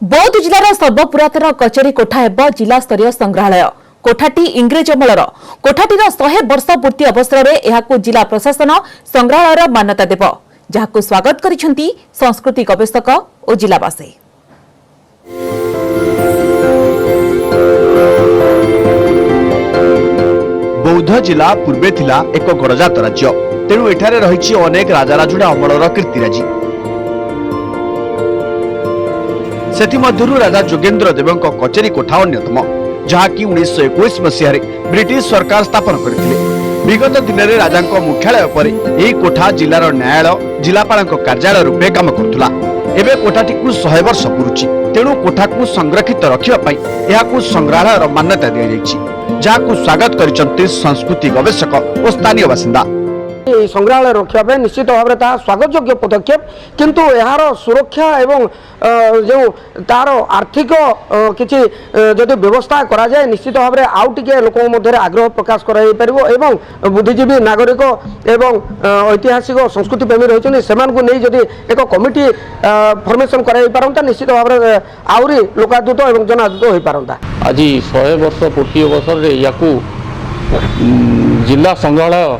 बौद्ध जिलार सर्वपुरातन कचेरी कोठा हेब जिला स्तरीय संग्रहालय। कोठाटी इंग्रेज अमलर। कोठाटीर 100 वर्ष पूर्ति अवसर में यहां जिला प्रशासन संग्रहालय मान्यता देव, जहां स्वागत करिसेंती संस्कृति गवेषक और जिलावासी। बौद्ध जिला पूर्वे थिला एक गड़जात राज्य, तेणु एठारे रहिछि अनेक राजाराजुड़ा अमलर कीर्तिराजी। सेथिमध्यरु राजा जोगेन्द्र देवଙ୍କ कचेरी कोठा अन्यतम, जहाँकि 1921 मसीह ब्रिटिश सरकार स्थापन करथिले। विगत दिन में राजा मुख्यालय पर यह कोठा जिलार न्यायालय जिलापाल कार्यालय रूपे काम करुला। एबे कोठाटी 100 वर्ष पुरुची, तेणु कोठा को संरक्षित रखापी यह संग्रहालय मान्यता दि जाइछि, जहाँ स्वागत करिसंती संस्कृति गवेषक और स्थानीय बासिंदा। संग्रहालय रखापे निश्चित भाव में स्वागत योग्य पदक्षेप, किंतु यार सुरक्षा एवं जो तार आर्थिक किसी जदि व्यवस्था करा जाए निश्चित भाव में आउ टिके लोक मध्य आग्रह प्रकाश कर बुद्धिजीवी नागरिक एवं ऐतिहासिक संस्कृति प्रेमी रही से जदि एक कमिटी फॉर्मेशन कर निश्चित भाव में आहरी लोकादृत और जनादृत हो पारंता। आज 100 वर्ष पूर्ति अवसर में या जिला संग्रहालय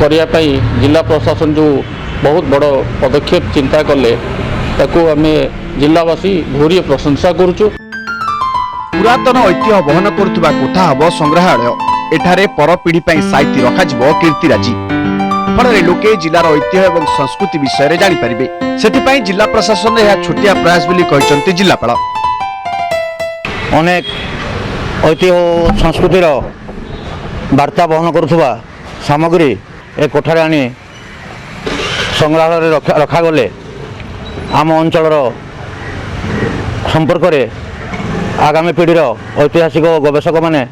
करने जिला प्रशासन जो बहुत बड़ पदक्षेप चिंता कले ताकू आम जिलावासी भूरी प्रशंसा करुचु। पुरातन ऐतिह्य बहन करुवा कोठा हम संग्रहालय। एठारे पर पीढ़ी साइती रखा कीर्तिराजी, फल लोके जिलार ऐतिह्य और संस्कृति विषय जानीपारे। से जिला प्रशासन यह छोटिया प्रयास बोली कहते जिलापाल। अनेक ऐतिह्य संस्कृतिर वार्ता बहन करुवा सामग्री ए कोठारे आनी संग्रहालय रखा गले आम अंचल संपर्क में आगामी पीढ़ीर ऐतिहासिक गवेषक माने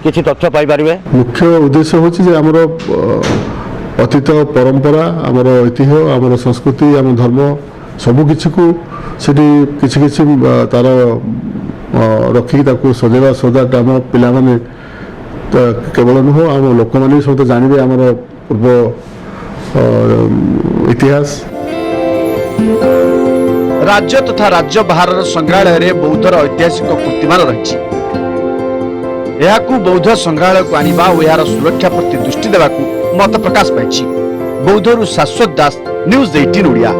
किसी तथ्य पाई पारिबे। मुख्य उद्देश्य होछि जे हमर अतीत परंपरा आमर ऐतिह्य आमर संस्कृति आम धर्म सबु किछि को सेठी किछि किछि तार रखी ताकू सजेवा सदा आम पिला माने केवल नुह आम लोक मैंने सब जानवे आम पूर्व इतिहास। राज्य तथा राज्य बाहर संग्रहालय रे बौद्धर ऐतिहासिक कीर्तिमान रही। बौद्ध संग्रहालय को आनिबा और यार सुरक्षा प्रति दृष्टि देवाकू मत प्रकाश पाई। बौद्धरू शाश्वत दास, न्यूज 18 ओडिया।